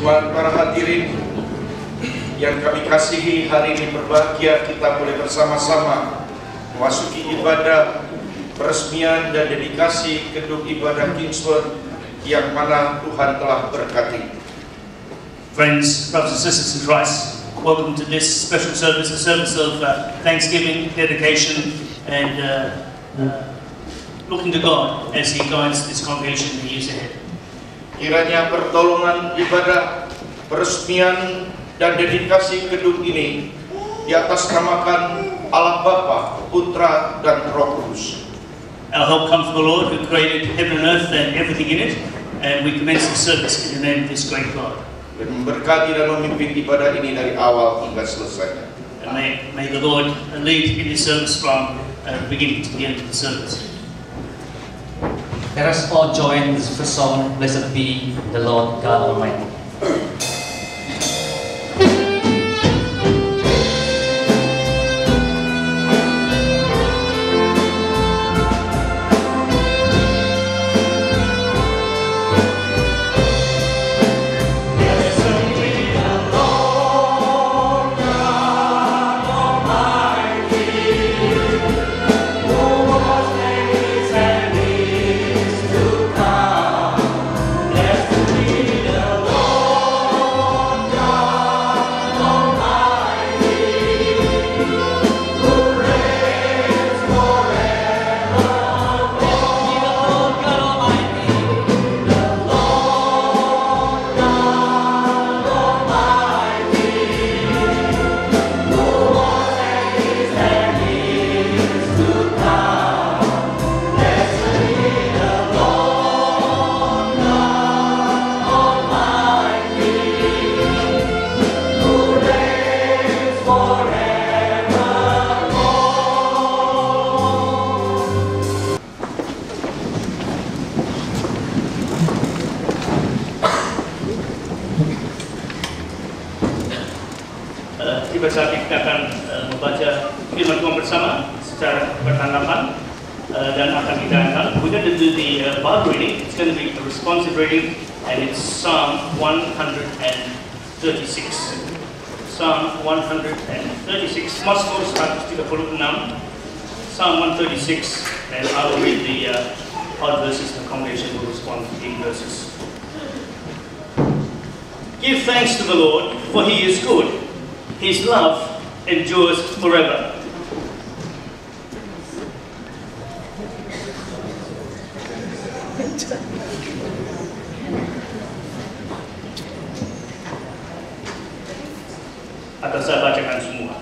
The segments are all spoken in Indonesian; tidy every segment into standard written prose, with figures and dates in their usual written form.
Tuhan, para hadirin yang kami kasihi, hari ini berbahagia kita boleh bersama-sama memasuki ibadah peresmian dan dedikasi gedung ibadah Kingsword yang mana Tuhan telah berkati. Friends, brothers and sisters in Christ, welcome to this special service, a service of thanksgiving, dedication, and looking to God as He guides this congregation in the years ahead. Kiranya pertolongan ibadah peresmian dan dedikasi gedung ini diatasnamakan Allah Bapa, Putra, dan Roh Kudus. Our help comes from the Lord who created heaven and earth and everything in it, and we commence the service in the name of this great God. Dan memberkati dan memimpin ibadah ini dari awal hingga selesainya. And may the Lord lead in this service from the beginning to the end of the service. Let us all join this first song, Blessed Be the Lord God Almighty. Tiba saatnya kita akan membaca firman Tuhan bersama secara bertanggapan dan akan kita angkat. We're going to do the Bible reading. It's going to be a responsive reading, and it's Psalm 136. Psalm 136. Mazmur 136. Psalm 136, and I will read the odd verses, and the congregation will respond in verses. Give thanks to the Lord, for He is good. His love endures forever. Atau saya bacakan semua.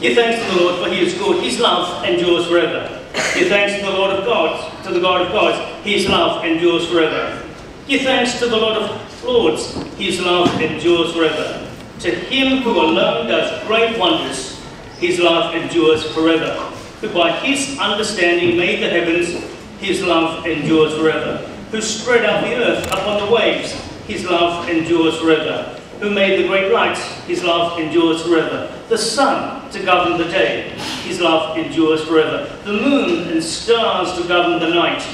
Give thanks to the Lord, for He is good. His love endures forever. Give thanks to the Lord of gods, to the God of gods. His love endures forever. Give thanks to the Lord of Lords, His love endures forever. To Him who alone does great wonders, His love endures forever. Who by His understanding made the heavens, His love endures forever. Who spread out the earth upon the waves, His love endures forever. Who made the great lights, His love endures forever. The sun to govern the day, His love endures forever. The moon and stars to govern the night,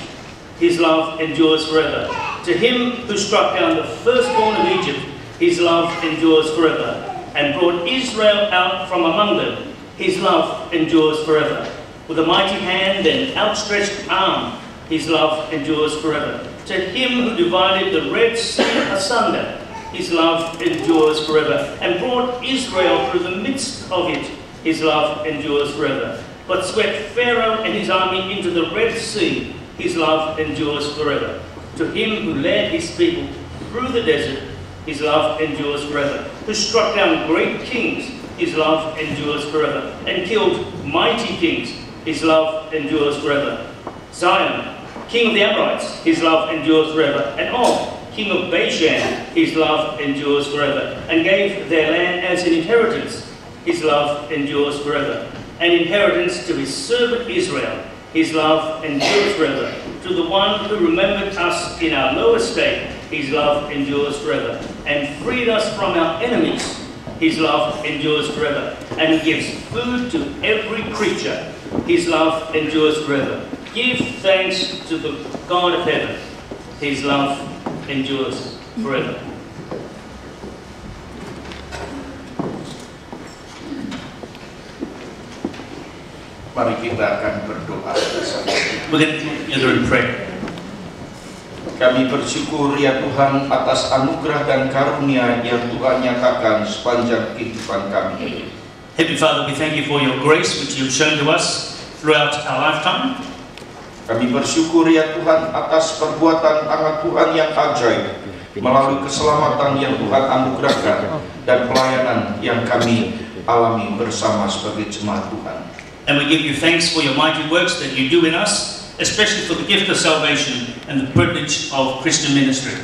His love endures forever. To Him who struck down the firstborn of Egypt, His love endures forever, and brought Israel out from among them, His love endures forever. With a mighty hand and outstretched arm, His love endures forever. To Him who divided the Red Sea asunder, His love endures forever, and brought Israel through the midst of it, His love endures forever. But swept Pharaoh and his army into the Red Sea, His love endures forever. To Him who led His people through the desert, His love endures forever. Who struck down great kings, His love endures forever. And killed mighty kings, His love endures forever. Zion, King of the Amorites, His love endures forever. And Og, King of Bashan, His love endures forever. And gave their land as an inheritance, His love endures forever. An inheritance to His servant Israel, His love endures forever. To the one who remembered us in our low estate, His love endures forever. And freed us from our enemies, His love endures forever. And He gives food to every creature, His love endures forever. Give thanks to the God of heaven. His love endures forever. Mari kita akan berdoa bersama. We're going to gather in prayer. Kami bersyukur ya Tuhan atas anugerah dan karunia yang Tuhan nyatakan sepanjang kehidupan kami. Heavenly Father, we thank you for your grace which you've shown to us throughout our lifetime. Kami bersyukur ya Tuhan atas perbuatan tangan Tuhan yang ajaib melalui keselamatan yang Tuhan anugerahkan dan pelayanan yang kami alami bersama sebagai jemaat Tuhan. And we give you thanks for your mighty works that you do in us, especially for the gift of salvation and the privilege of Christian ministry.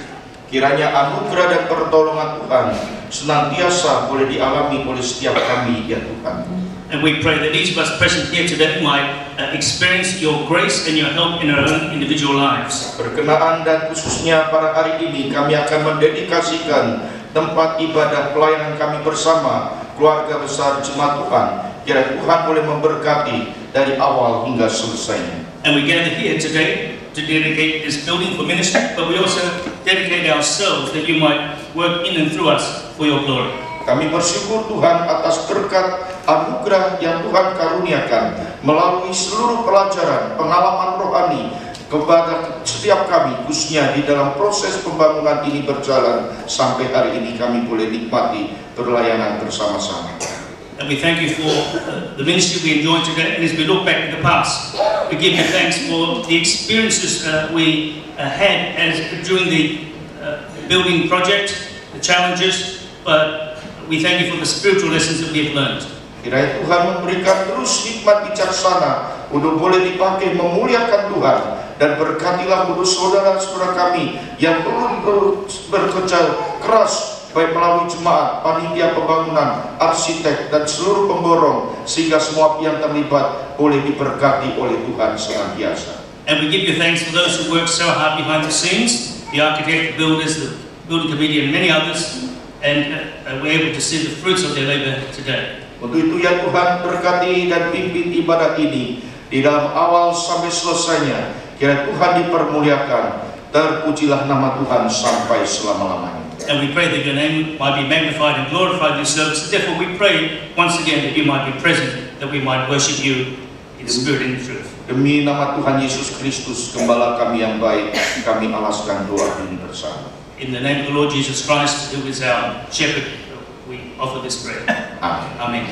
Kiranya anugerah dan pertolongan Tuhan senantiasa boleh dialami oleh setiap kami ya Tuhan. And we pray that each of us present here today might experience your grace and your help in our own individual lives. Berkenaan dan khususnya pada hari ini kami akan mendedikasikan tempat ibadah pelayanan kami bersama keluarga besar jemaat Tuhan. Kiranya Tuhan boleh memberkati dari awal hingga selesainya. And we gather here today to dedicate this building for ministry, but we also dedicate ourselves that you might work in and through us for your glory. Kami bersyukur Tuhan atas berkat anugerah yang Tuhan karuniakan melalui seluruh pelajaran, pengalaman rohani kepada setiap kami, khususnya di dalam proses pembangunan ini berjalan sampai hari ini kami boleh nikmati berlayanan bersama-sama. And we thank you for the ministry we enjoyed today. And as we look back in the past, we give you thanks for the experiences we had during the building project, the challenges, but we thank you for the spiritual lessons that we have learned. Kiranya Tuhan memberikan terus hikmat bijaksana untuk boleh dipakai memuliakan Tuhan, dan berkatilah untuk saudara-saudara kami yang perlu bekerja keras baik melalui jemaat, panitia pembangunan, arsitek, dan seluruh pemborong, sehingga semua pihak terlibat boleh diberkati oleh Tuhan senantiasa. And we give you thanks for those who work so hard behind the scenes, the architect, the builders, the building committee, and many others, and we're able to see the fruits of their labor today. Untuk itu ya Tuhan, berkati dan pimpin ibadah ini di dalam awal sampai selesainya. Kiranya Tuhan dipermuliakan, terpujilah nama Tuhan sampai selama-lamanya. And we pray that your name might be magnified and glorified in this service. Therefore we pray once again that you might be present, that we might worship you in the spirit and in truth. Demi nama Tuhan Yesus Kristus, Gembala kami yang baik, kami alaskan doa ini bersama. In the name of the Lord Jesus Christ, who is our shepherd, we offer this prayer. Amin. Amen.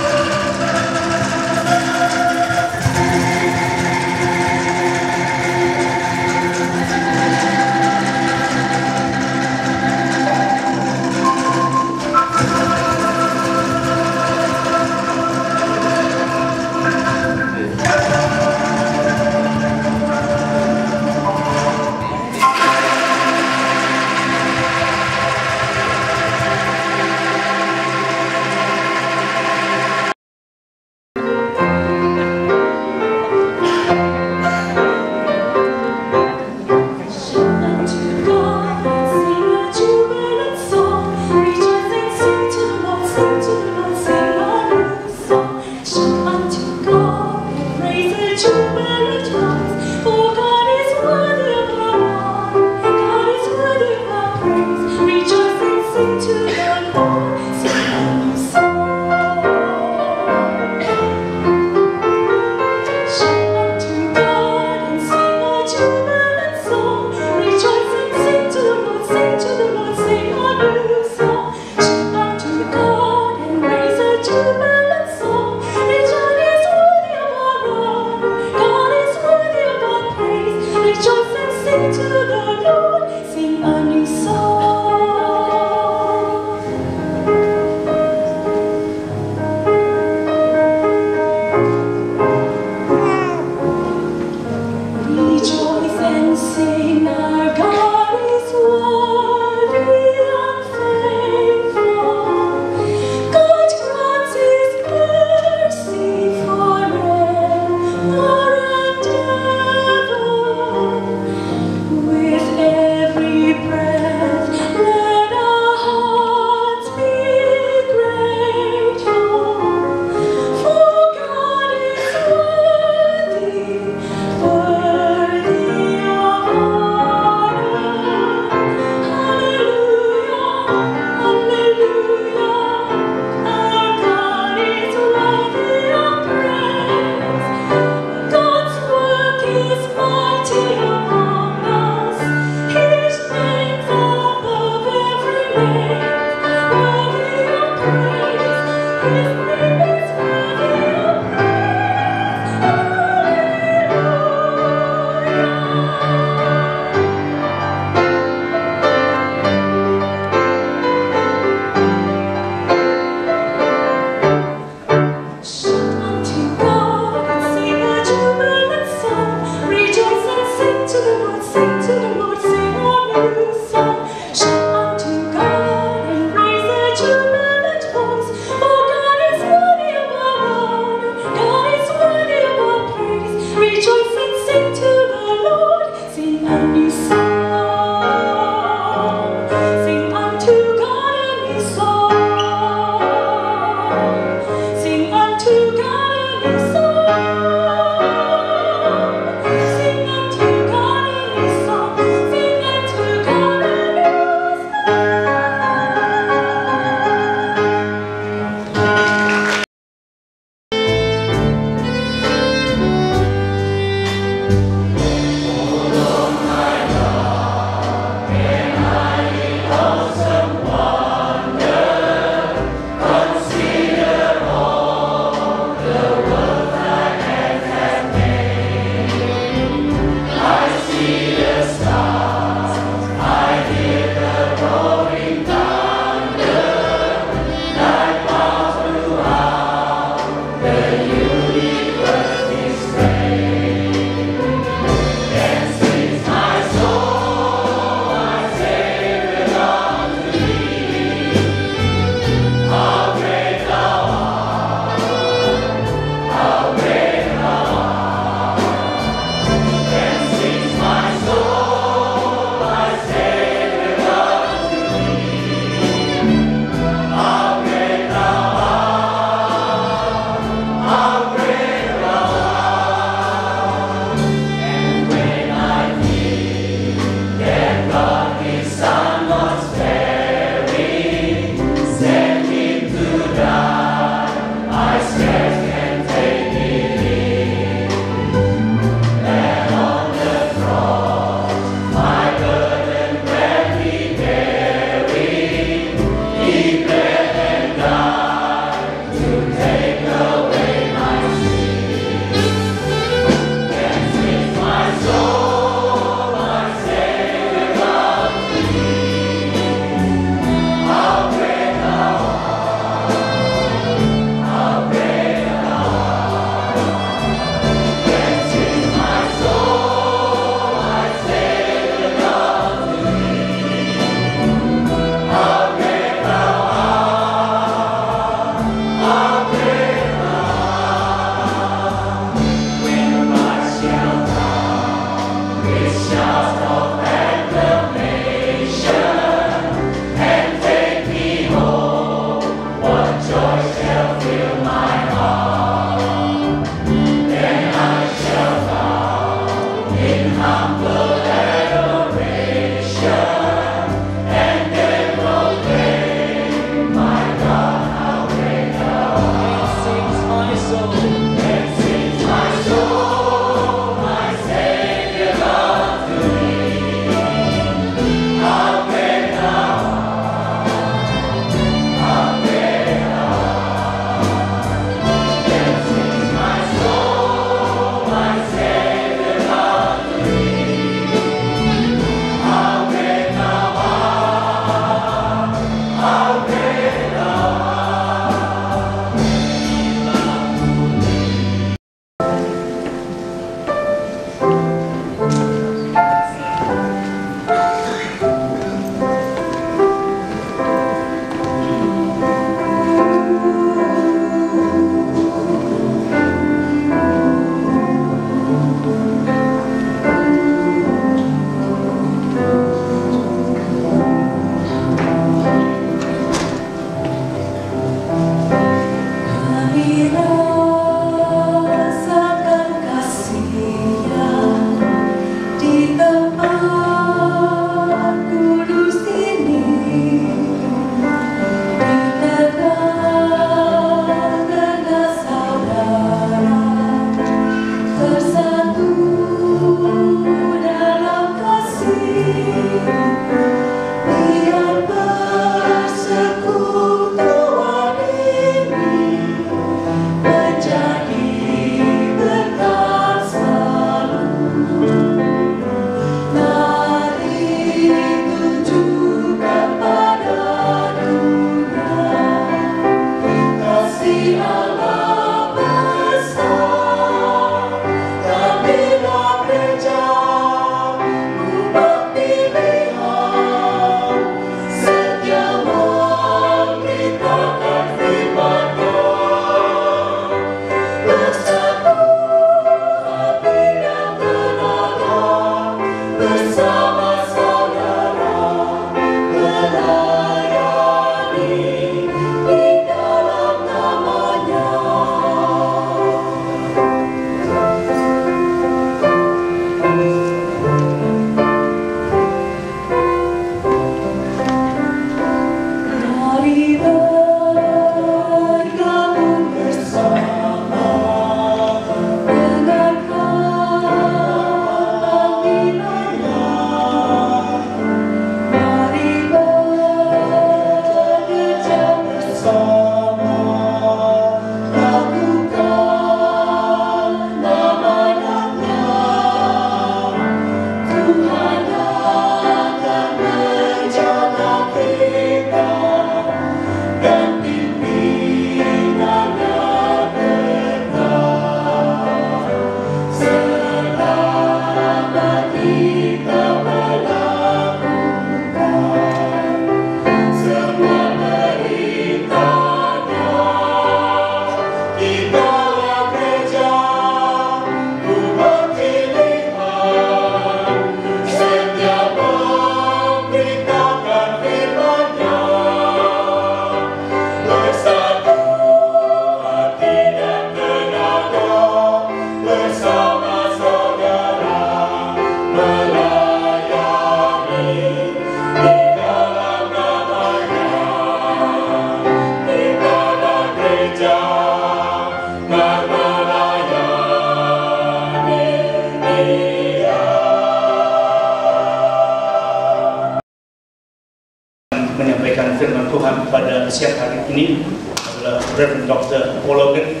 menyampaikan firman Tuhan pada siang hari ini adalah Reverend Dr. Paul Logan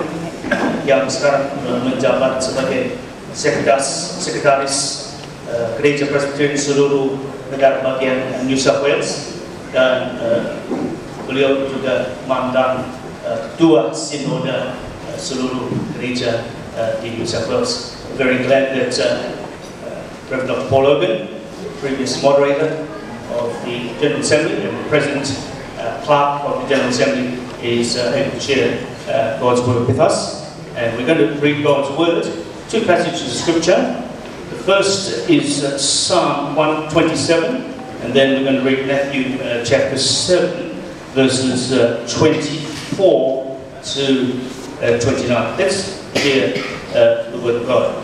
yang sekarang menjabat sebagai sekretaris Gereja Presbyterian seluruh negara bagian New South Wales, dan beliau juga mantan ketua sinode seluruh gereja di New South Wales. Very glad that Reverend Dr. Paul Logan, previous moderator of the General Assembly and President Clerk of the General Assembly, is able to share God's Word with us. And we're going to read God's Word, two passages of Scripture. The first is Psalm 127, and then we're going to read Matthew chapter 7, verses 24 to 29. Let's hear the Word of God.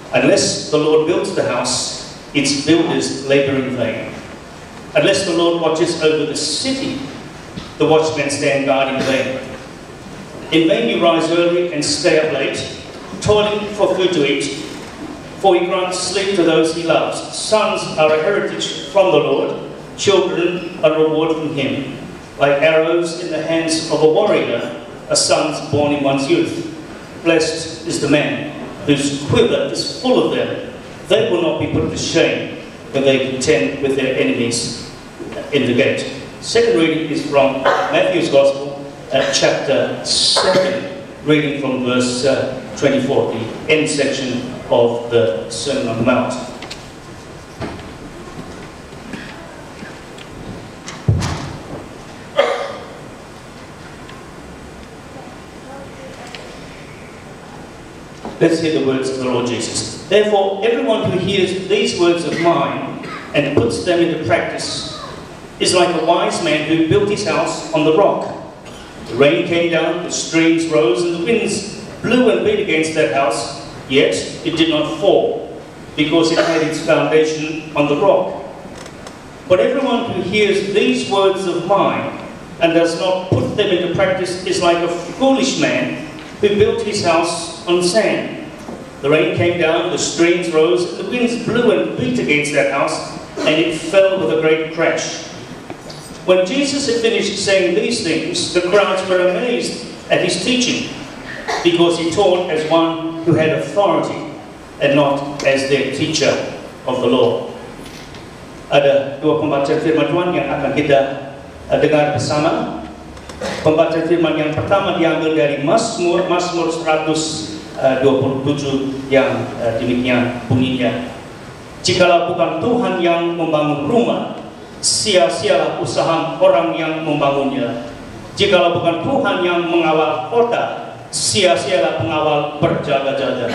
Unless the Lord builds the house, its builders labor in vain. Unless the Lord watches over the city, the watchmen stand guard in vain. In vain you rise early and stay up late, toiling for food to eat, for he grants sleep to those he loves. Sons are a heritage from the Lord, children a reward from him. Like arrows in the hands of a warrior, are sons born in one's youth. Blessed is the man whose quiver is full of them. They will not be put to shame when they contend with their enemies in the gate. Second reading is from Matthew's Gospel, chapter 7, reading from verse 24, the end section of the Sermon on the Mount. Let's hear the words of the Lord Jesus. Therefore, everyone who hears these words of mine and puts them into practice is like a wise man who built his house on the rock. The rain came down, the streams rose, and the winds blew and beat against that house, yet it did not fall, because it had its foundation on the rock. But everyone who hears these words of mine and does not put them into practice is like a foolish man who built his house on sand. The rain came down, the streams rose, and the winds blew and beat against that house, and it fell with a great crash. When Jesus had finished saying these things, the crowds were amazed at his teaching, because he taught as one who had authority, and not as their teacher of the law. Ada dua pembacaan firman Tuhan yang akan kita dengar bersama. Pembacaan firman yang pertama diambil dari Mazmur 127 yang demikian bunyinya. Jikalau bukan Tuhan yang membangun rumah, sia-sialah usaha orang yang membangunnya. Jikalau bukan Tuhan yang mengawal kota, sia-sialah pengawal berjaga-jaga.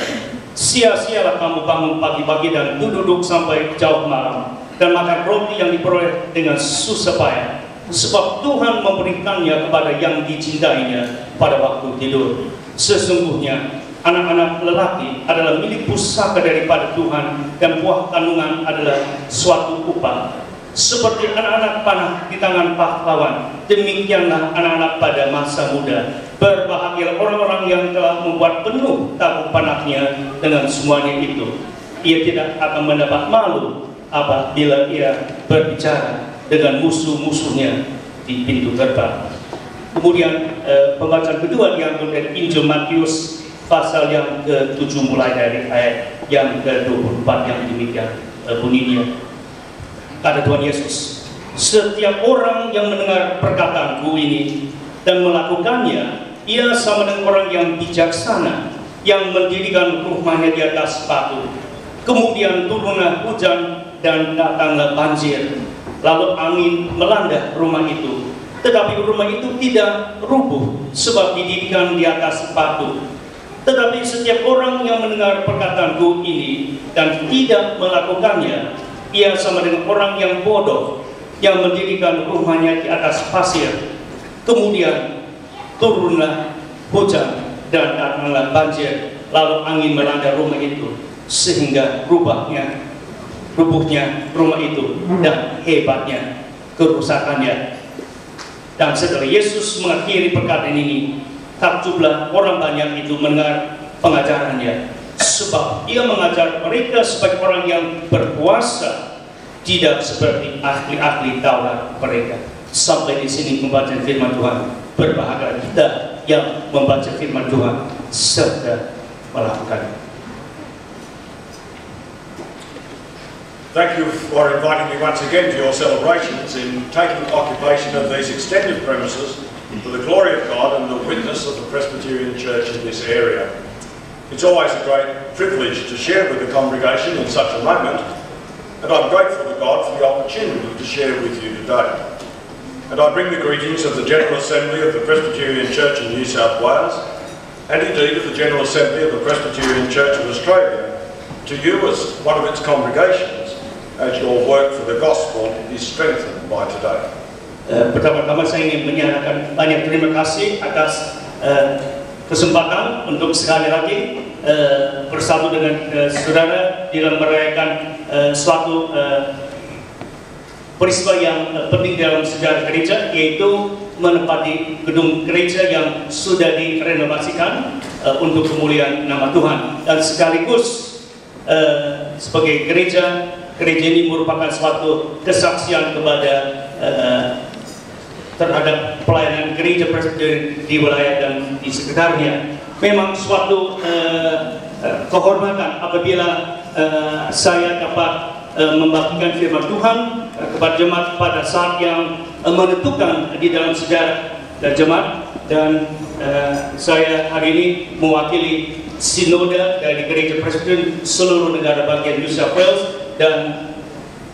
Sia-sialah kamu bangun pagi-pagi dan duduk sampai jauh malam, dan makan roti yang diperoleh dengan susah payah. Sebab Tuhan memberikannya kepada yang dicintainya pada waktu tidur. Sesungguhnya anak-anak lelaki adalah milik pusaka daripada Tuhan, dan buah kandungan adalah suatu upah. Seperti anak-anak panah di tangan pahlawan, demikianlah anak-anak pada masa muda. Berbahagialah orang-orang yang telah membuat penuh tabung panahnya dengan semuanya itu. Ia tidak akan mendapat malu apabila ia berbicara dengan musuh-musuhnya di pintu gerbang. Kemudian pembacaan kedua diambil dari Injil Matius pasal yang ke-7 mulai dari ayat yang ke-24 yang demikian bunyinya. Kata Tuhan Yesus, setiap orang yang mendengar perkataanku ini dan melakukannya, ia sama dengan orang yang bijaksana yang mendirikan rumahnya di atas batu. Kemudian turunlah hujan dan datanglah banjir. Lalu angin melanda rumah itu, tetapi rumah itu tidak rubuh sebab didirikan di atas batu. Tetapi setiap orang yang mendengar perkataanku ini dan tidak melakukannya, ia sama dengan orang yang bodoh yang mendirikan rumahnya di atas pasir. Kemudian turunlah hujan dan datanglah banjir, lalu angin melanda rumah itu sehingga rubuhnya rumah itu dan hebatnya kerusakannya. Dan setelah Yesus mengakhiri perkataan ini, takjublah orang banyak itu mendengar pengajarannya, sebab ia mengajar mereka sebagai orang yang berkuasa tidak seperti ahli-ahli Taurat mereka. Sampai di sini membaca firman Tuhan. Berbahagia kita yang membaca firman Tuhan serta melakukannya. Thank you for inviting me once again to your celebrations in taking occupation of these extended premises for the glory of God and the witness of the Presbyterian Church in this area. It's always a great privilege to share with the congregation in such a moment, and I'm grateful to God for the opportunity to share with you today. And I bring the greetings of the General Assembly of the Presbyterian Church in New South Wales, and indeed of the General Assembly of the Presbyterian Church of Australia, to you as one of its congregations, as your work for the gospel is strengthened by today. Pertama-tama saya ingin menyatakan banyak terima kasih atas kesempatan untuk sekali lagi bersatu dengan saudara dalam merayakan suatu peristiwa yang penting dalam sejarah gereja, yaitu menempati gedung gereja yang sudah direnovasikan untuk kemuliaan nama Tuhan. Dan sekaligus sebagai gereja ini merupakan suatu kesaksian kepada terhadap pelayanan gereja Presbyterian di wilayah dan di sekitarnya. Memang suatu kehormatan apabila saya dapat membagikan firman Tuhan kepada jemaat pada saat yang menentukan di dalam sejarah jemaat, dan saya hari ini mewakili sinode dari gereja Presbyterian seluruh negara bagian New South Wales, dan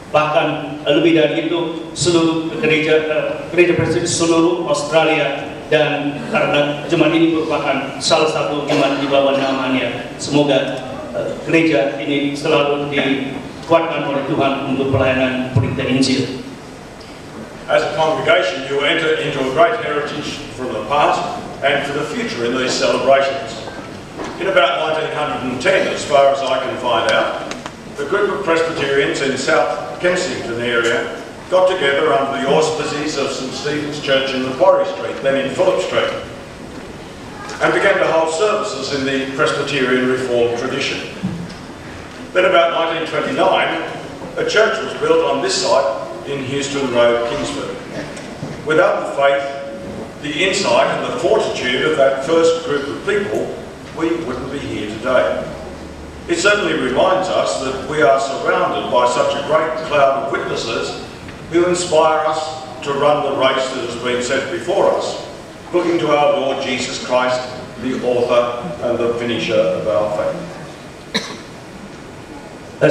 bahkan lebih dari itu seluruh gereja Presbyterian seluruh Australia. Dan karena jemaat ini merupakan salah satu jemaat di bawah namanya, semoga gereja ini selalu dikuatkan oleh Tuhan untuk pelayanan berita Injil. As a congregation, you enter into a great heritage from the past and for the future in these celebrations. In about 1910, as far as I can find out, a group of Presbyterians in South Kensington area got together under the auspices of St Stephen's Church in Macquarie Street, then in Phillip Street, and began to hold services in the Presbyterian Reformed tradition. Then about 1929, a church was built on this site in Houston Road, Kingsford. Without the faith, the insight and the fortitude of that first group of people, we wouldn't be here today. It certainly reminds us that we are surrounded by such a great cloud of witnesses who inspire us to run the race that has been set before us, looking to our Lord Jesus Christ, the author and the finisher of our faith.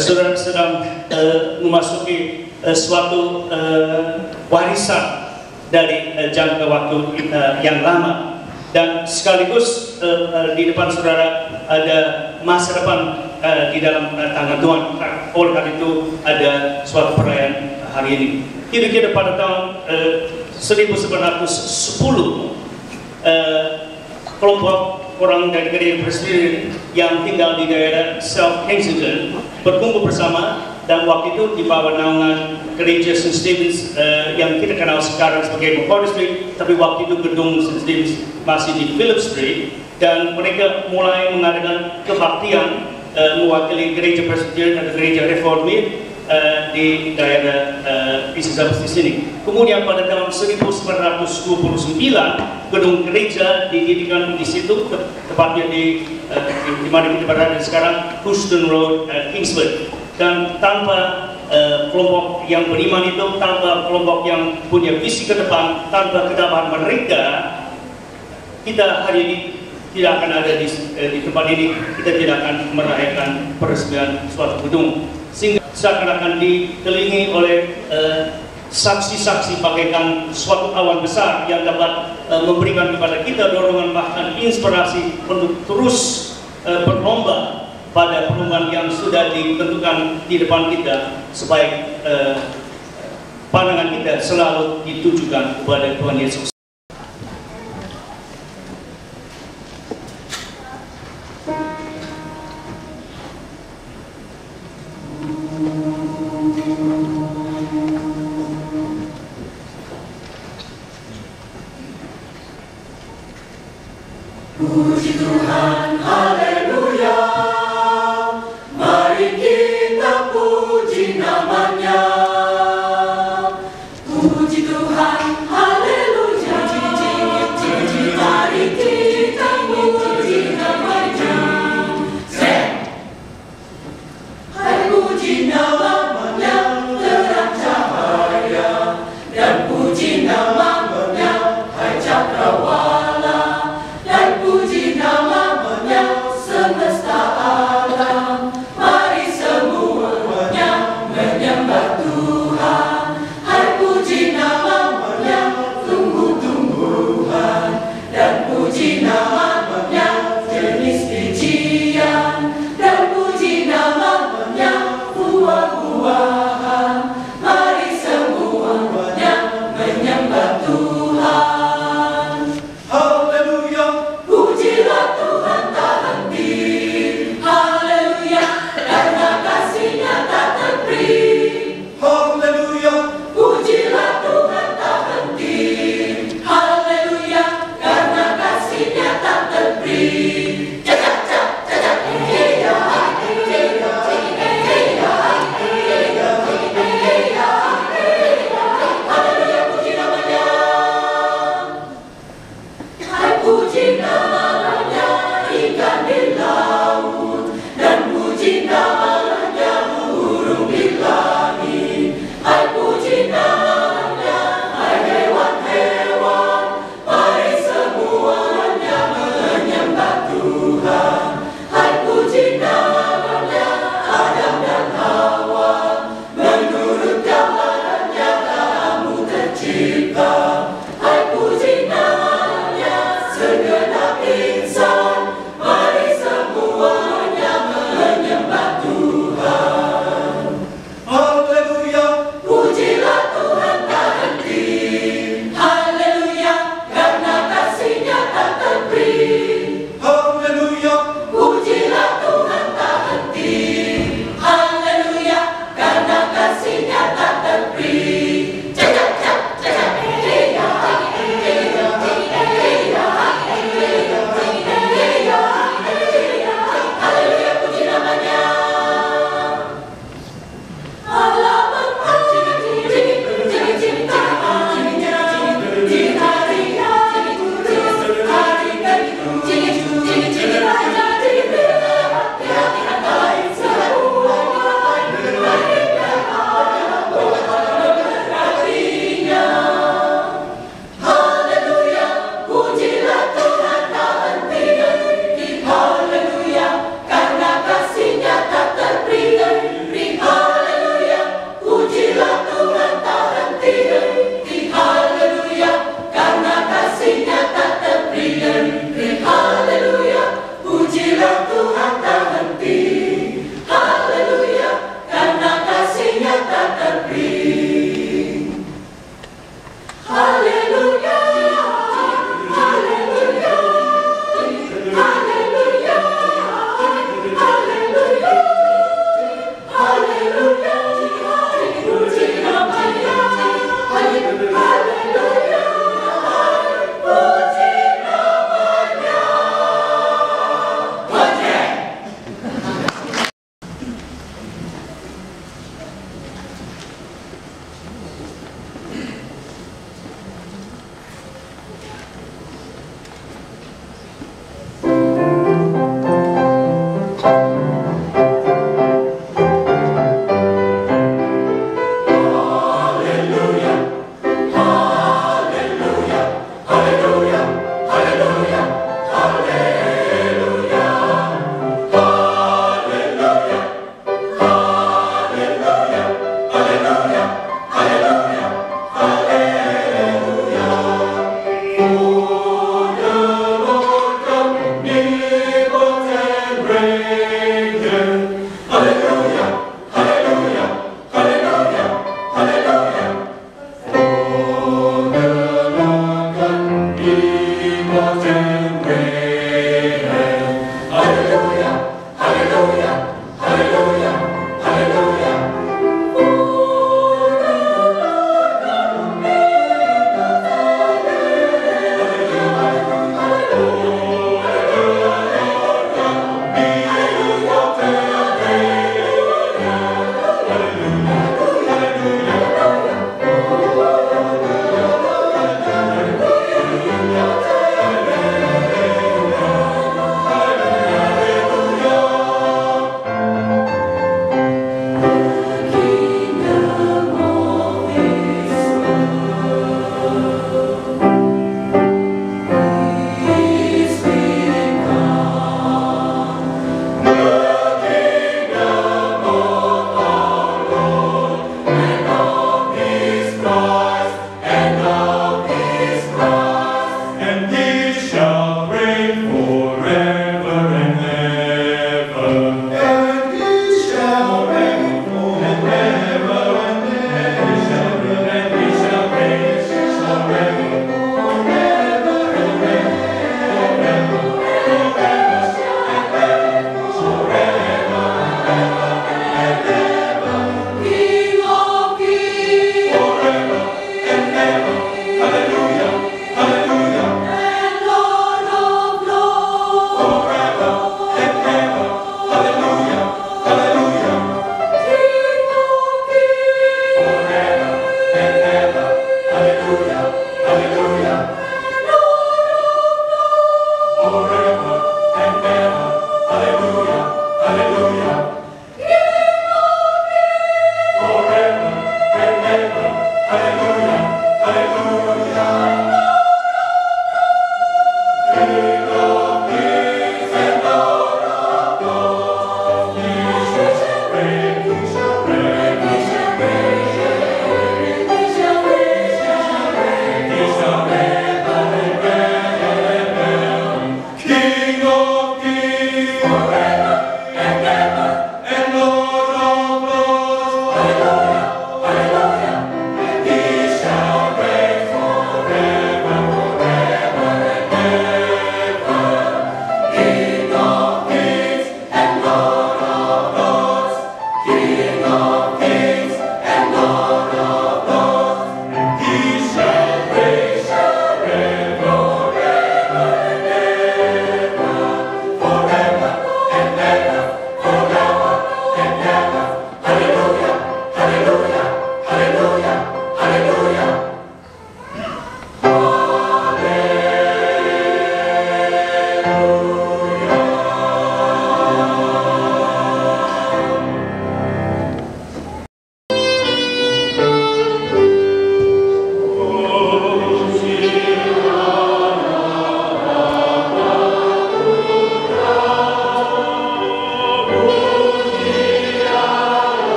Saudara sedang memasuki suatu warisan dari jangka waktu yang lama, dan sekaligus di depan saudara ada masa depan di dalam tangan Tuhan. Oleh karena itu ada suatu perayaan hari ini. Kira-kira pada tahun 1910 kelompok orang dari gereja Presbyterian yang tinggal di daerah South Kensington berkumpul bersama, dan waktu itu di bawah naungan gereja St Stephen's yang kita kenal sekarang sebagai Macquarie Street, tapi waktu itu gedung St Stephen's masih di Phillip Street, dan mereka mulai mengadakan kebaktian mewakili gereja Presbyterian dan gereja Reformed di daerah Elizabeth di sini. Kemudian pada tahun 1929 gedung gereja didirikan di situ, tepatnya di mana kita berada sekarang, Houston Road, Kingsford. Dan tanpa kelompok yang beriman itu, tanpa kelompok yang punya visi ke depan, tanpa ketabahan mereka, kita hari ini tidak akan ada di tempat ini, kita tidak akan merayakan peresmian suatu gedung. Sehingga seakan-akan dikelilingi oleh saksi-saksi bagaikan suatu awan besar yang dapat memberikan kepada kita dorongan, bahkan inspirasi untuk terus berlomba pada perlumbaan yang sudah ditentukan di depan kita, supaya pandangan kita selalu ditujukan kepada Tuhan Yesus. Puji Tuhan, haleluya. Mari kita puji namanya. Hallelujah.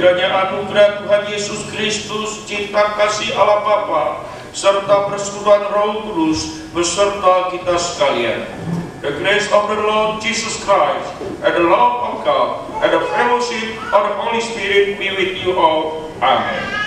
Kiranya anugerah Tuhan Yesus Kristus, cinta kasih Allah Bapa, serta persekutuan Roh Kudus beserta kita sekalian. The grace of the Lord Jesus Christ, and the love of God, and the fellowship of the Holy Spirit be with you all. Amen.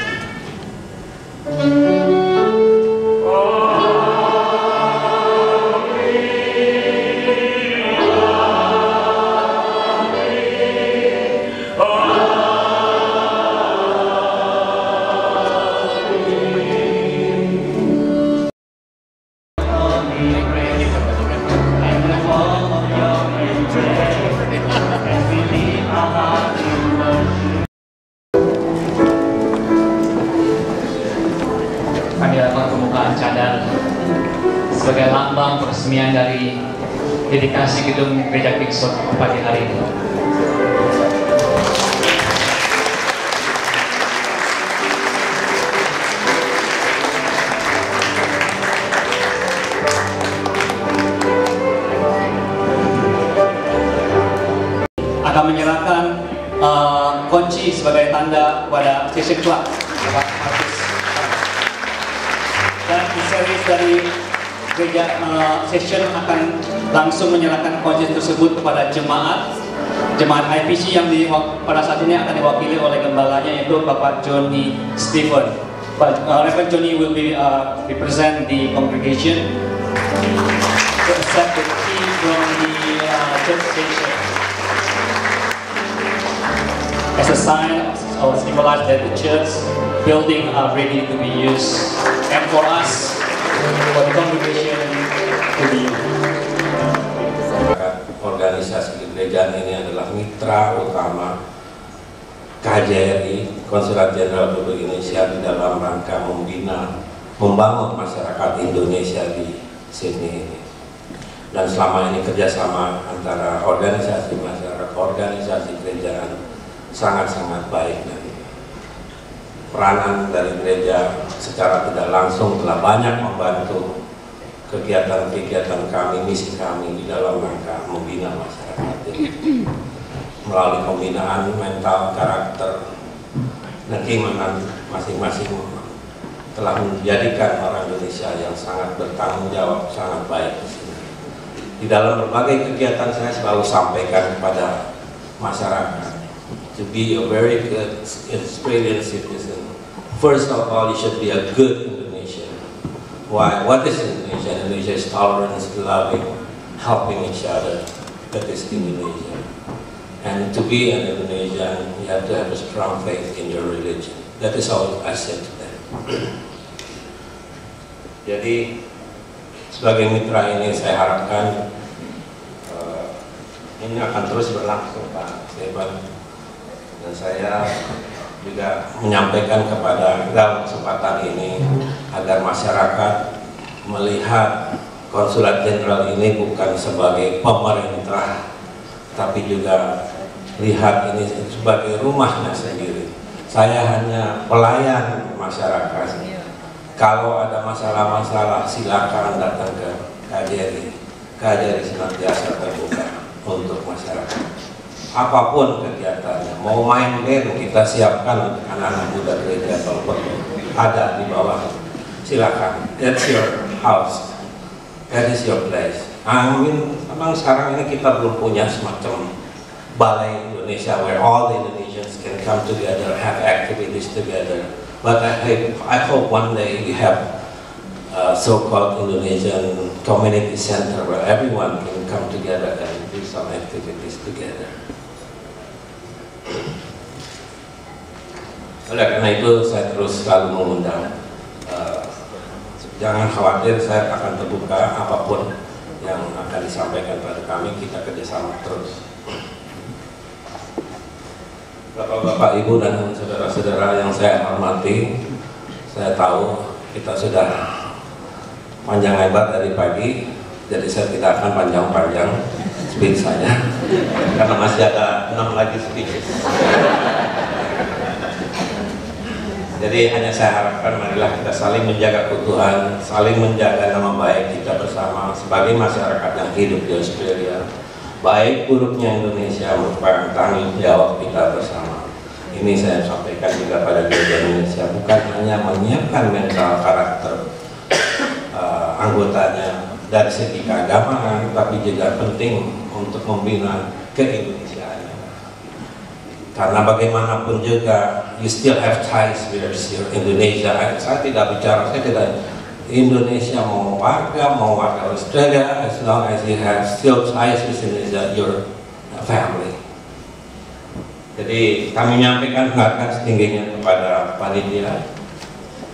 Sebagai lambang peresmian dari dedikasi gedung Gereja Kingston pagi hari ini. Akan menyerahkan kunci sebagai tanda kepada session club dan series dari gereja session akan langsung menyerahkan kunci tersebut kepada jemaat IPC yang pada saat ini akan diwakili oleh gembalanya, yaitu Bapak Johnny Stephen. Reverend Johnny will be represent the congregation to accept the key from the church session as a sign or symbolize that the church building are ready to be used, and for us, for the congregation to be used. Organisasi gereja ini adalah mitra utama KJRI, Konsulat Jenderal Republik Indonesia, di dalam rangka membangun masyarakat Indonesia di sini ini. Dan selama ini kerjasama antara organisasi masyarakat, organisasi kerajaan sangat-sangat baik, dan peranan dari gereja secara tidak langsung telah banyak membantu kegiatan-kegiatan kami, misi kami di dalam rangka membina masyarakat ini melalui pembinaan mental, karakter, dan keimanan masing-masing telah menjadikan orang Indonesia yang sangat bertanggung jawab, sangat baik di sini. Di dalam berbagai kegiatan saya selalu sampaikan kepada masyarakat, to be a very good Australian citizen, first of all, you should be a good Indonesian. Why? What is Indonesia? Indonesia is tolerance, loving, helping each other. That is Indonesia. And to be an Indonesian, you have to have a strong faith in your religion. That is all I said to them. Jadi, sebagai mitra ini saya harapkan ini akan terus berlangsung, Pak Stephen. Dan saya juga menyampaikan kepada dalam kesempatan ini agar masyarakat melihat Konsulat Jenderal ini bukan sebagai pemerintah, tapi juga lihat ini sebagai rumahnya sendiri. Saya hanya pelayan masyarakat. Kalau ada masalah-masalah, silakan datang ke KJRI. KJRI senantiasa terbuka untuk masyarakat. Apapun kegiatannya, mau main game kita siapkan anak-anak muda gereja kalau perlu ada di bawah, silakan. That's your house, that is your place. Memang sekarang ini kita belum punya semacam balai Indonesia where all the Indonesians can come together, have activities together. But I hope one day we have so-called Indonesian community center where everyone can come together and do some activities together. Oleh karena itu saya terus selalu mengundang, jangan khawatir, saya akan terbuka apapun yang akan disampaikan pada kami, kita kerjasama terus. Bapak-bapak, ibu dan saudara-saudara yang saya hormati, saya tahu kita sudah panjang lebar dari pagi, jadi saya tidak akan panjang-panjang speech saya karena masih ada 6 lagi speech. Jadi hanya saya harapkan marilah kita saling menjaga keutuhan, saling menjaga nama baik kita bersama sebagai masyarakat yang hidup di Australia. Baik buruknya Indonesia merupakan tanggung jawab kita bersama. ini saya sampaikan juga pada gereja Indonesia, bukan hanya menyiapkan mental karakter anggotanya dari segi keagamaan, tapi juga penting untuk membina keindonesiaan. Karena bagaimanapun juga, you still have ties with your Indonesia. Saya tidak bicara, saya tidak Indonesia mau warga Australia, as long as you have still ties with Indonesia, your family. Jadi kami menyampaikan penghargaan setingginya kepada panitia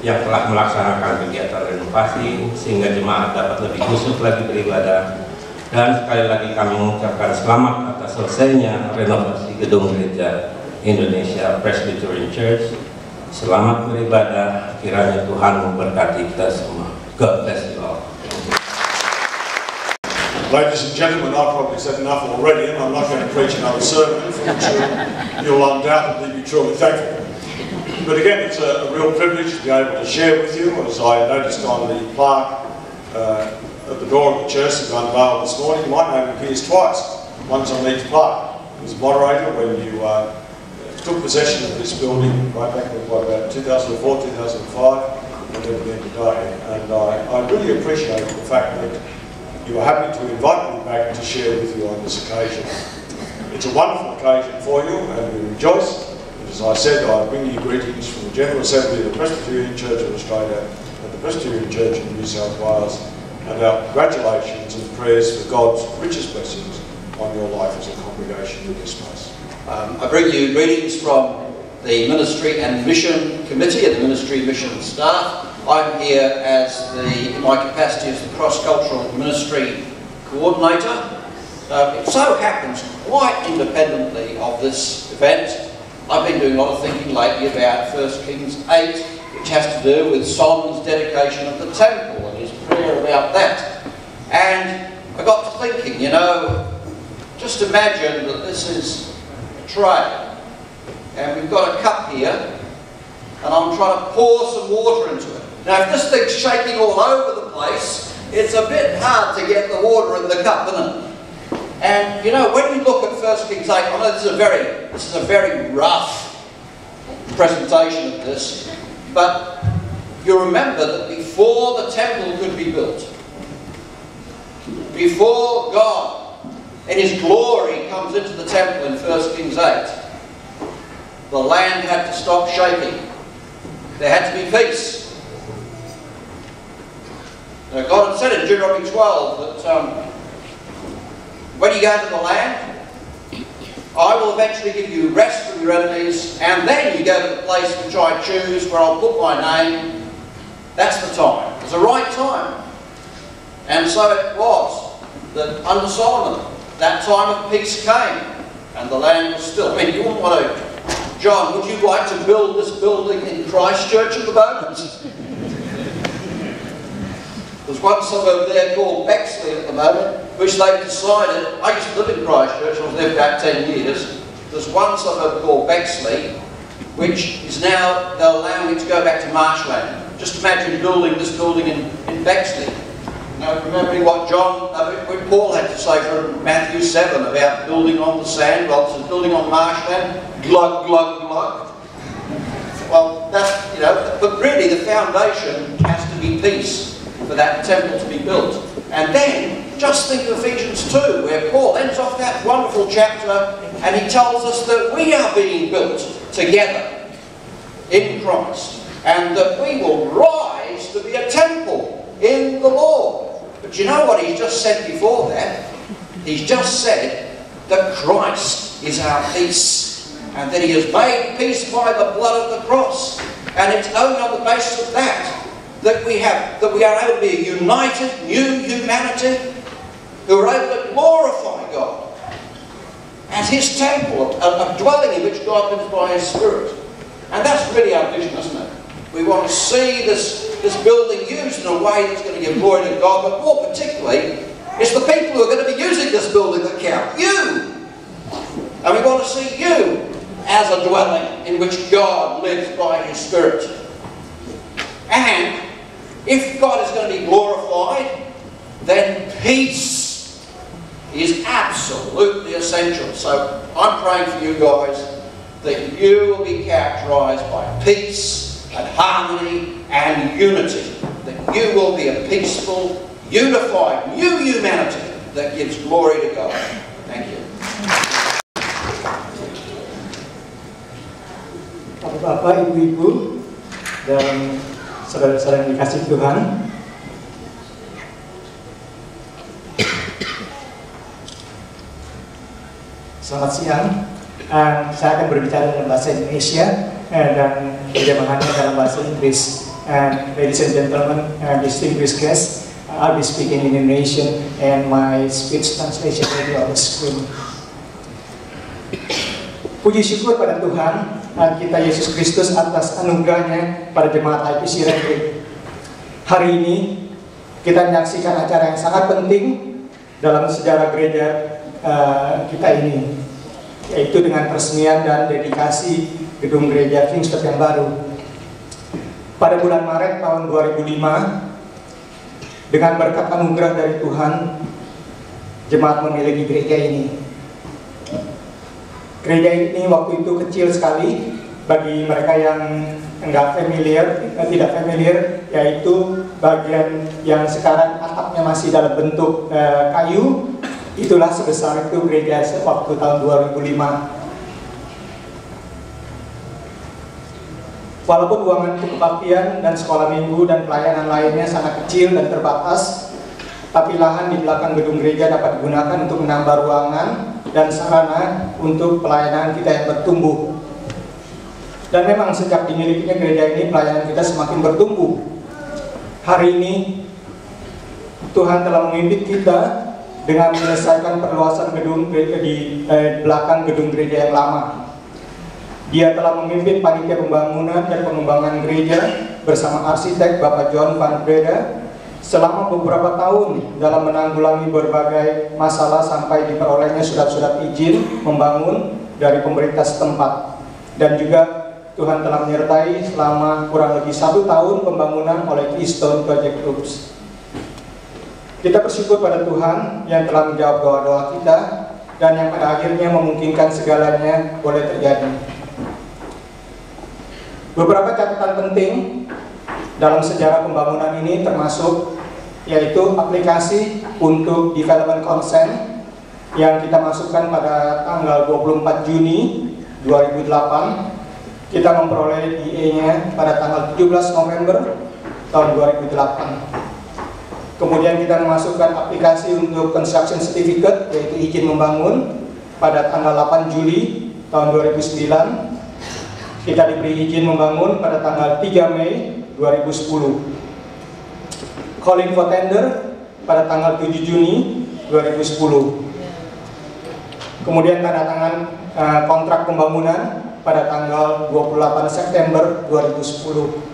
yang telah melaksanakan kegiatan renovasi sehingga jemaat dapat lebih khusyuk lagi beribadah. Dan sekali lagi kami mengucapkan selamat atas selesainya renovasi gedung gereja Indonesia Presbyterian Church. Selamat beribadah, kiranya Tuhan memberkati kita semua. God bless you all. Ladies and gentlemen, I've probably said enough already, and I'm not going to preach another sermon, for which you'll undoubtedly be truly thankful. But again, it's a real privilege to be able to share with you, as I noticed on the plaque at the door of the church that got unveiled this morning, my name appears twice, once on each plaque. As moderator, when you took possession of this building right back in about 2004, 2005, and then again today. And I really appreciate the fact that you are happy to invite me back to share with you on this occasion. It's a wonderful occasion for you, and we rejoice. And as I said, I bring you greetings from the General Assembly of the Presbyterian Church of Australia and the Presbyterian Church in New South Wales, and our congratulations and prayers for God's richest blessings on your life as a congregation in this place. I bring you greetings from the Ministry and Mission Committee and the Ministry Mission staff. I'm here in my capacity as the cross-cultural ministry coordinator. It so happens, quite independently of this event, I've been doing a lot of thinking lately about 1 Kings 8, which has to do with Solomon's dedication of the temple and his prayer about that. And I got to thinking, just imagine that this is a tray, and we've got a cup here, and I'm trying to pour some water into it. Now, if this thing's shaking all over the place, it's a bit hard to get the water in the cup, isn't it? And when you look at 1 Kings 8, I know this is a very rough presentation of this, but you remember that before the temple could be built, before God in His glory comes into the temple in 1 Kings 8, the land had to stop shaking. There had to be peace. Now, God had said in Deuteronomy 12 that when you go to the land, I will eventually give you rest from your enemies, and then you go to the place which I choose, where I'll put my name. That's the time. It's the right time. And so it was that under Solomon, that time of peace came, and the land was still. I mean, you wouldn't want to... John, would you like to build this building in Christchurch at the moment? There's one suburb there called Bexley at the moment, which they've decided... I used to live in Christchurch, I was there for about 10 years. There's one suburb called Bexley, which is now, they're allowing it to go back to marshland. Just imagine building this building in Bexley. Now, remembering what Paul had to say from Matthew 7 about building on the sand, well, it's building on marshland, glug, glug, glug. Well, that's, but really the foundation has to be peace for that temple to be built. And then, just think of Ephesians 2, where Paul ends off that wonderful chapter, and he tells us that we are being built together in Christ, and that we will rise to be a temple in the Lord. But you know what he's just said before that? He's just said that Christ is our peace, and that He has made peace by the blood of the cross. And it's only on the basis of that we are able to be a united new humanity who are able to glorify God as His temple, a dwelling in which God lives by His Spirit. And that's really our vision, isn't it? We want to see this building used in a way that's going to give glory to God, but more particularly, it's the people who are going to be using this building that count. You! And we want to see you as a dwelling in which God lives by His Spirit. And if God is going to be glorified, then peace is absolutely essential. So I'm praying for you guys that you will be characterised by peace and harmony and unity. That you will be a peaceful, unified, new humanity that gives glory to God. Thank you. Bapak, Ibu-Ibu, dan saudara-saudara yang dikasihi Tuhan, selamat siang. Saya akan berbicara dalam bahasa Indonesia dan terjemahannya dalam bahasa Inggris. Ladies and gentlemen, distinguished guests, I'll be speaking in Indonesian and my speech translation will be on the screen. Puji syukur pada Tuhan kita Yesus Kristus atas anugerahnya pada jemaat IPC Retreat. Hari ini kita menyaksikan acara yang sangat penting dalam sejarah gereja kita ini, yaitu dengan peresmian dan dedikasi gedung gereja Kingston yang baru. Pada bulan Maret tahun 2005, dengan berkat anugerah dari Tuhan, jemaat memiliki gereja ini. Gereja ini waktu itu kecil sekali bagi mereka yang tidak familiar, yaitu bagian yang sekarang atapnya masih dalam bentuk kayu. Itulah sebesar itu gereja waktu tahun 2005. Walaupun ruangan kebaktian dan sekolah minggu dan pelayanan lainnya sangat kecil dan terbatas, tapi lahan di belakang gedung gereja dapat digunakan untuk menambah ruangan dan sarana untuk pelayanan kita yang bertumbuh. Dan memang sejak dimilikinya gereja ini, pelayanan kita semakin bertumbuh. Hari ini Tuhan telah memimpin kita dengan menyelesaikan perluasan gedung gereja di belakang gedung gereja yang lama. Dia telah memimpin panitia pembangunan dan pengembangan gereja bersama arsitek Bapak John Van Breda selama beberapa tahun dalam menanggulangi berbagai masalah sampai diperolehnya surat-surat izin membangun dari pemerintah setempat. Dan juga Tuhan telah menyertai selama kurang lebih 1 tahun pembangunan oleh Keystone Project Groups. Kita bersyukur pada Tuhan yang telah menjawab doa-doa kita dan yang pada akhirnya memungkinkan segalanya boleh terjadi. Beberapa catatan penting dalam sejarah pembangunan ini termasuk yaitu aplikasi untuk development consent yang kita masukkan pada tanggal 24 Juni 2008. Kita memperoleh DA-nya pada tanggal 17 November tahun 2008. Kemudian kita memasukkan aplikasi untuk construction certificate yaitu izin membangun pada tanggal 8 Juli tahun 2009. Kita diberi izin membangun pada tanggal 3 Mei 2010. Calling for tender pada tanggal 7 Juni 2010. Kemudian tanda tangan kontrak pembangunan pada tanggal 28 September 2010.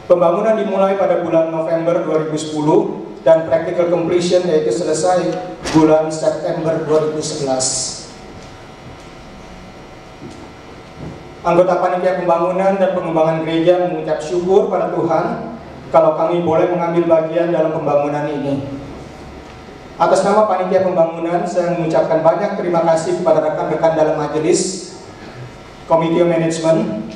Pembangunan dimulai pada bulan November 2010 dan practical completion yaitu selesai bulan September 2011. Anggota panitia pembangunan dan pengembangan gereja mengucap syukur pada Tuhan kalau kami boleh mengambil bagian dalam pembangunan ini. Atas nama panitia pembangunan, saya mengucapkan banyak terima kasih kepada rekan-rekan dalam majelis, komite manajemen,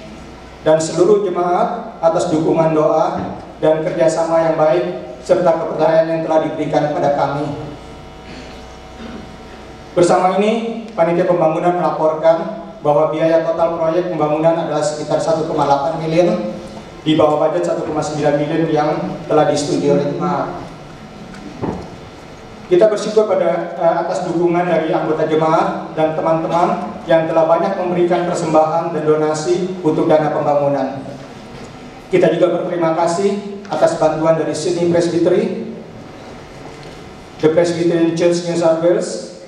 dan seluruh jemaat atas dukungan doa dan kerjasama yang baik serta kepercayaan yang telah diberikan kepada kami. Bersama ini, panitia pembangunan melaporkan bahwa biaya total proyek pembangunan adalah sekitar 1,8 miliar di bawah budget 1,9 miliar yang telah disetujui oleh jemaat. Kita bersyukur pada atas dukungan dari anggota jemaat dan teman-teman yang telah banyak memberikan persembahan dan donasi untuk dana pembangunan. Kita juga berterima kasih atas bantuan dari Sydney Presbytery, the Presbyterian Church New South Wales,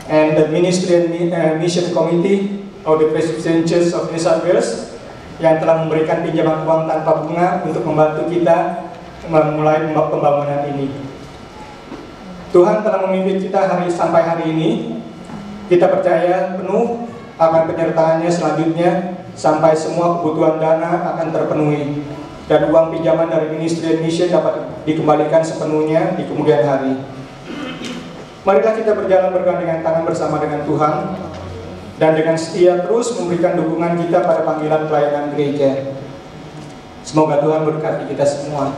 and the Ministry and Mission Committee of the Presbyterian Church of New South Wales yang telah memberikan pinjaman uang tanpa bunga untuk membantu kita memulai pembangunan ini. Tuhan telah memimpin kita sampai hari ini. Kita percaya penuh akan penyertaannya selanjutnya sampai semua kebutuhan dana akan terpenuhi dan uang pinjaman dari Ministry and Mission dapat dikembalikan sepenuhnya di kemudian hari. Marilah kita berjalan bergandengan tangan bersama dengan Tuhan dan dengan setia terus memberikan dukungan kita pada panggilan pelayanan gereja. Semoga Tuhan berkati kita semua.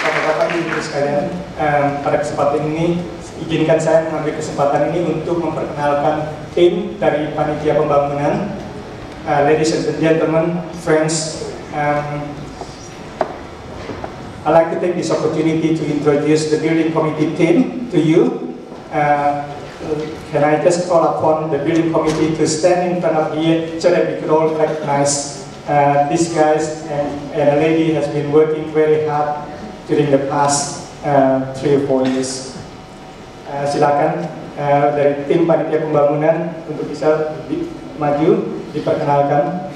Bapak-bapak ibu sekalian, pada kesempatan ini izinkan saya mengambil kesempatan ini untuk memperkenalkan tim dari panitia pembangunan. Ladies and gentlemen, friends, I'd like to take this opportunity to introduce the building committee team to you. Can I just call upon the building committee to stand in front of here so that we could all recognize these guys, and a lady has been working very hard during the past 3 or 4 years. Silakan dari tim panitia pembangunan untuk bisa maju, diperkenalkan.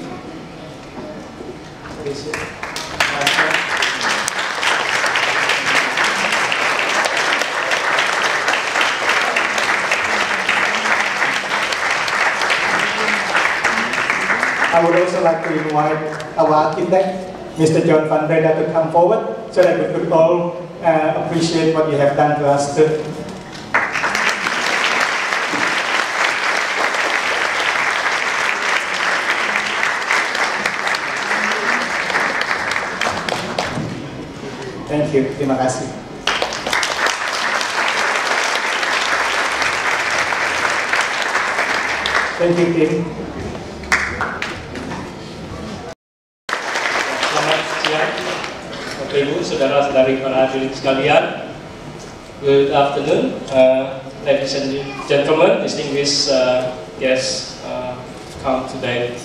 I would also like to invite our architect, Mr. John Van Breda, to come forward so that we could all appreciate what you have done to us too. Thank you, terima kasih. Thank you, Tim. Bapak Ibu, saudara-saudari para hadirin sekalian, good afternoon, ladies and gentlemen, distinguished guests come today.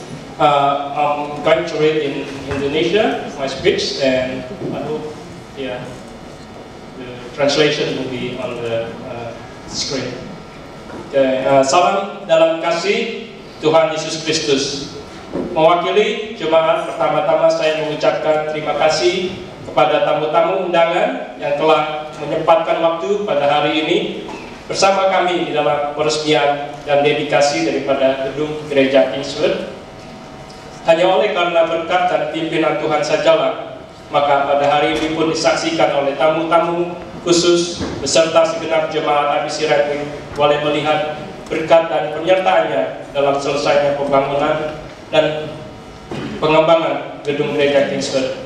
I'm going to read in Indonesia my speech, and I hope the translation will be on the screen. Salam dalam kasih Tuhan Yesus Kristus. Mewakili jemaat, pertama-tama saya mengucapkan terima kasih kepada tamu-tamu undangan yang telah menyempatkan waktu pada hari ini bersama kami di dalam peresmian dan dedikasi daripada gedung Gereja Kingswood. Hanya oleh karena berkat dan pimpinan Tuhan sajalah, maka pada hari ini pun disaksikan oleh tamu-tamu khusus beserta segenap jemaat IPC Redwing boleh melihat berkat dan penyertaannya dalam selesainya pembangunan dan pengembangan gedung Gereja Kingswood.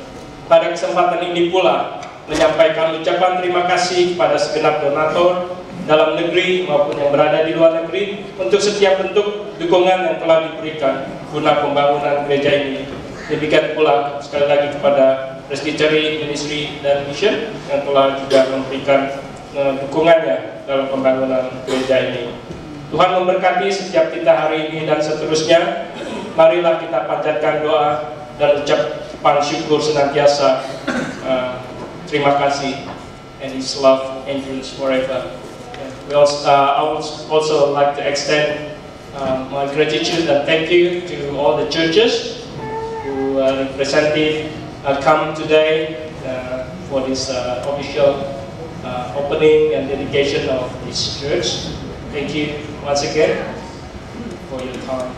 Pada kesempatan ini pula menyampaikan ucapan terima kasih kepada segenap donatur dalam negeri maupun yang berada di luar negeri untuk setiap bentuk dukungan yang telah diberikan guna pembangunan gereja ini. Demikian pula sekali lagi kepada Presbytery Ministry dan Mission yang telah juga memberikan dukungannya dalam pembangunan gereja ini. Tuhan memberkati setiap kita hari ini dan seterusnya. Marilah kita panjatkan doa dan ucapan syukur senantiasa. Terima kasih, and His love endures forever. I would also like to extend my gratitude and thank you to all the churches who represented come today for this official opening and dedication of this church. Thank you once again for your time.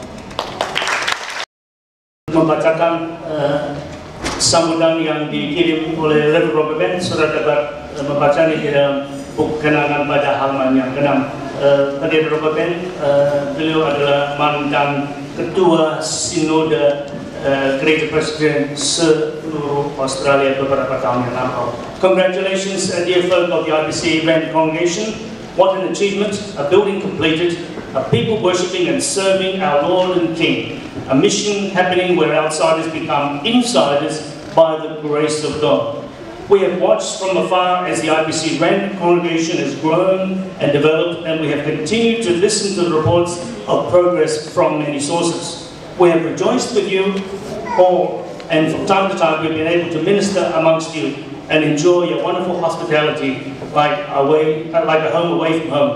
Membacakan sambutan yang dikirim oleh Reverend Robert Ben, saudara dapat membacanya di dalam buku kenangan pada halaman yang ke-6. Tadi Robert Ben, beliau adalah mantan ketua sinode Gereja Presbyterian seluruh Australia beberapa tahun yang lampau. Congratulations, dear folk of the IPC Rand Congregation. What an achievement, a building completed, a people worshipping and serving our Lord and King. A mission happening where outsiders become insiders by the grace of God. We have watched from afar as the IPC Rand congregation has grown and developed, and we have continued to listen to the reports of progress from many sources. We have rejoiced with you all, and from time to time we've been able to minister amongst you and enjoy your wonderful hospitality like a home away from home,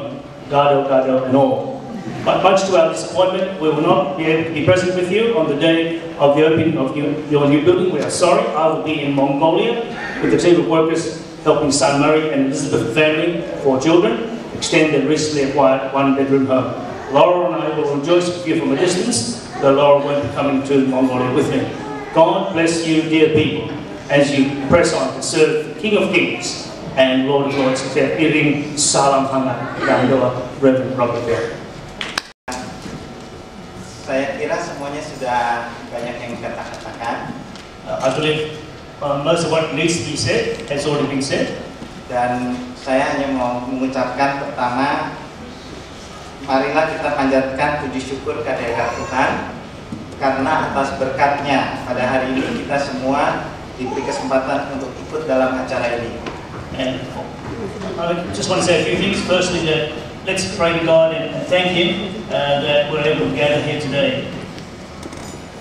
Gado, and all. But much to our disappointment, we will not be able to be present with you on the day of the opening of your new building. We are sorry. I will be in Mongolia with a team of workers helping son Murray and Elizabeth family, 4 children, extend their recently acquired 1-bedroom home. Laura and I will rejoice with you from a distance, though Laura won't be coming to Mongolia with me. God bless you, dear people, as you press on to serve the King of Kings and Lord of Lords, kita iring salam hangat dan doa Reverend Robert Bell. Saya kira semuanya sudah banyak yang katakan. I believe most of what needs to be said has already been said. Dan saya hanya mau mengucapkan pertama, marilah kita panjatkan puji syukur kehadirat Tuhan karena atas berkatnya pada hari ini kita semua diberi kesempatan untuk ikut dalam acara ini. And I just want to say a few things. Firstly, that let's pray to God and thank Him that we're able to gather here today.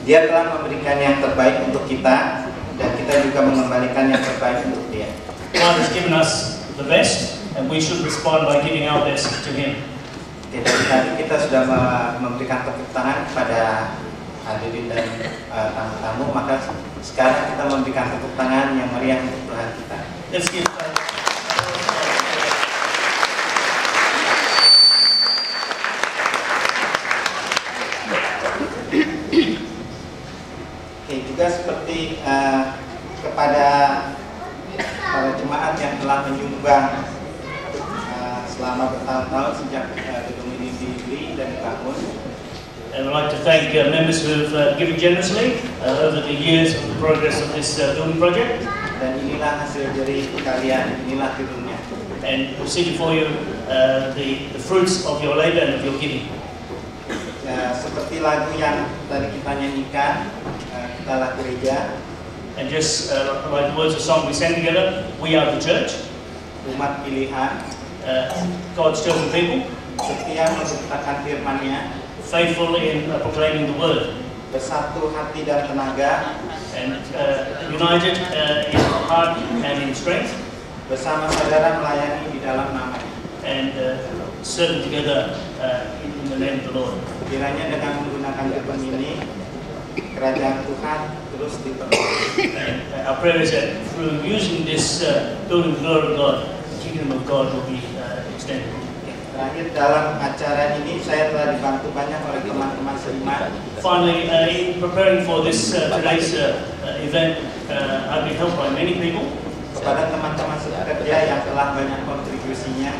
Dia telah memberikan yang terbaik untuk kita dan kita juga mengembalikan yang terbaik untuk Dia. God has given us the best, and we should respond by giving our best to Him. Dari tadi kita sudah memberikan tepuk tangan kepada hadirin dan tamu-tamu, maka sekarang kita memberikan tepuk tangan yang meriah untuk Tuhan kita. Let's give. Oke, juga seperti kepada para jemaat yang telah menyumbang selama bertahun-tahun sejak gedung ini didirikan dan dibangun. And I'd like to thank members who have given generously over the years of the progress of this building project. Dan inilah hasil jerih kalian, inilah gedungnya. And we'll see before you the fruits of your labor and of your giving. Seperti lagu yang tadi kita nyanyikan, kitalah gereja. And just like the words of the song we sang together, we are the church. Umat pilihan, God's chosen people. Setia memberitakan firman-Nya. Faithful in proclaiming the word. Bersatu hati dan tenaga. And united in heart and in strength. Bersama saudara melayani di dalam nama-Nya. And serving together in the name of the Lord. Kiranya dengan menggunakan gedung ini, kerajaan Tuhan terus diperluas. Our prayer is that through using this building the glory of God, the kingdom of God will be extended. Terakhir dalam acara ini saya telah dibantu banyak oleh teman-teman seiman. Finally, in preparing for this today's event, I've been helped by many people. Kepada teman-teman sekerja yang telah banyak kontribusinya.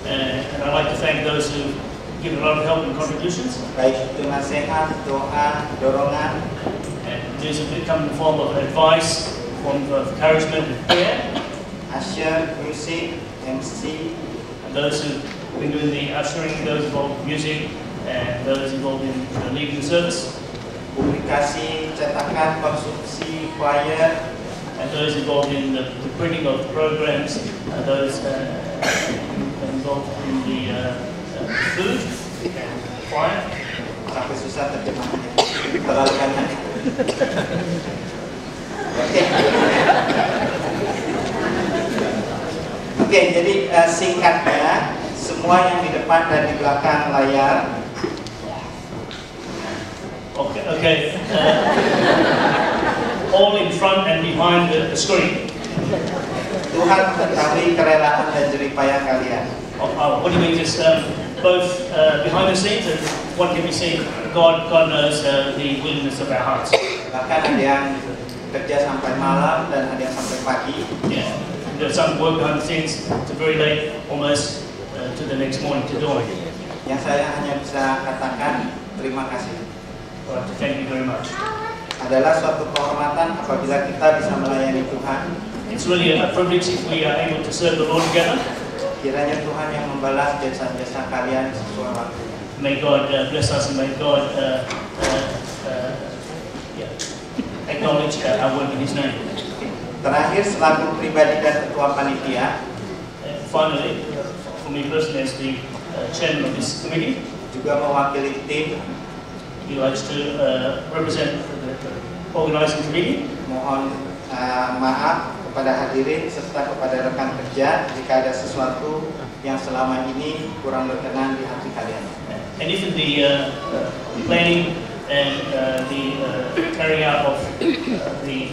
And I'd like to thank those who give a lot of help and contributions. Baik itu nasihat, doa, dorongan. And these have come in the form of advice, form of encouragement and prayer. Usher, music, MC. And those who've been doing the ushering, those involved in music, and those involved in leading the service. Publikasi, cetakan, konsumsi, choir. And those involved in the printing of programs, those involved in the food and choir. Sampai susah terjemahannya, terlalu banyak. Oke, jadi singkatnya, semua yang di depan dan di belakang layar. Okay. All in front and behind the screen. Tuhan mengetahui kerelaan dan jerih payah kalian. What do you mean? Just both behind the scenes and what can be seen? God knows the willingness of our hearts. Bahkan ada yang kerja sampai malam dan ada yang sampai pagi. Yeah. There's some work behind the scenes to very late, almost to the next morning to dawn. Yang saya hanya bisa katakan terima kasih. I'd like to thank you very much. Adalah suatu kehormatan apabila kita bisa melayani Tuhan. It's really a privilege if we are able to serve the Lord together. Kiranya Tuhan yang membalas jasa-jasa kalian sesuai waktunya. May God bless us and may God acknowledge our work in His name. Terakhir, selaku pribadi dan ketua panitia. Finally, for me personally as the chairman of this committee, juga mewakili tim. He likes to represent the organizing committee. Mohon maaf kepada hadirin serta kepada rekan kerja jika ada sesuatu yang selama ini kurang berkenan di hati kalian. And if in the planning and the carrying out of the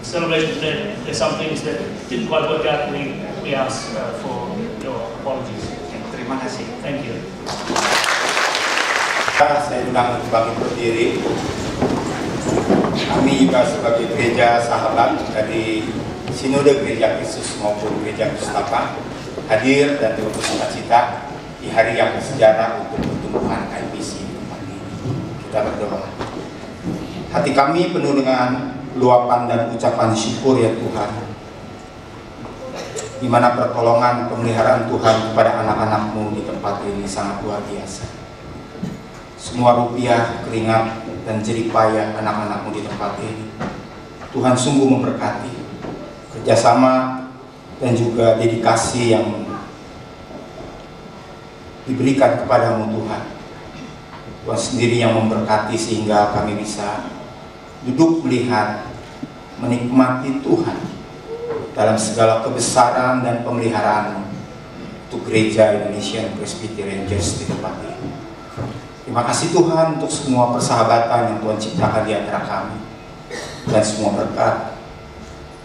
celebration today, there's some things that didn't quite work out, we ask for your apologies. Terima kasih. Thank you. Saya undang kembali berdiri. Kami juga sebagai gereja sahabat dari Sinode Gereja Kristus maupun Gereja Pustaka hadir dan turut bersukacita di hari yang bersejarah untuk pertumbuhan IPC di tempat ini. Kita berdoa. Hati kami penuh dengan luapan dan ucapan syukur ya Tuhan, di mana pertolongan pemeliharaan Tuhan kepada anak-anak-Mu di tempat ini sangat luar biasa. Semua rupiah, keringat, dan jerih payah anak-anak-Mu di tempat ini, Tuhan sungguh memberkati kerjasama dan juga dedikasi yang diberikan kepadamu Tuhan. Tuhan sendiri yang memberkati sehingga kami bisa duduk melihat, menikmati Tuhan dalam segala kebesaran dan pemeliharaan untuk Gereja Indonesian Presbyterian Church di tempat ini. Terima kasih Tuhan untuk semua persahabatan yang Tuhan ciptakan di antara kami dan semua berkat.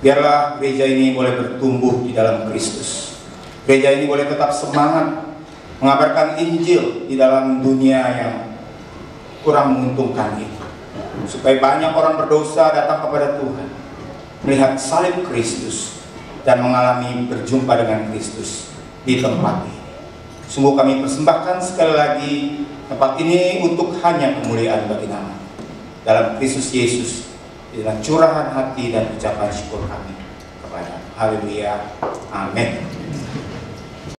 Biarlah gereja ini boleh bertumbuh di dalam Kristus. Gereja ini boleh tetap semangat mengabarkan Injil di dalam dunia yang kurang menguntungkan ini, supaya banyak orang berdosa datang kepada Tuhan, melihat salib Kristus dan mengalami berjumpa dengan Kristus di tempat ini. Sungguh kami persembahkan sekali lagi tempat ini untuk hanya kemuliaan bagi nama dalam Kristus Yesus, dengan curahan hati dan ucapan syukur kami kepada. Haleluya, amin.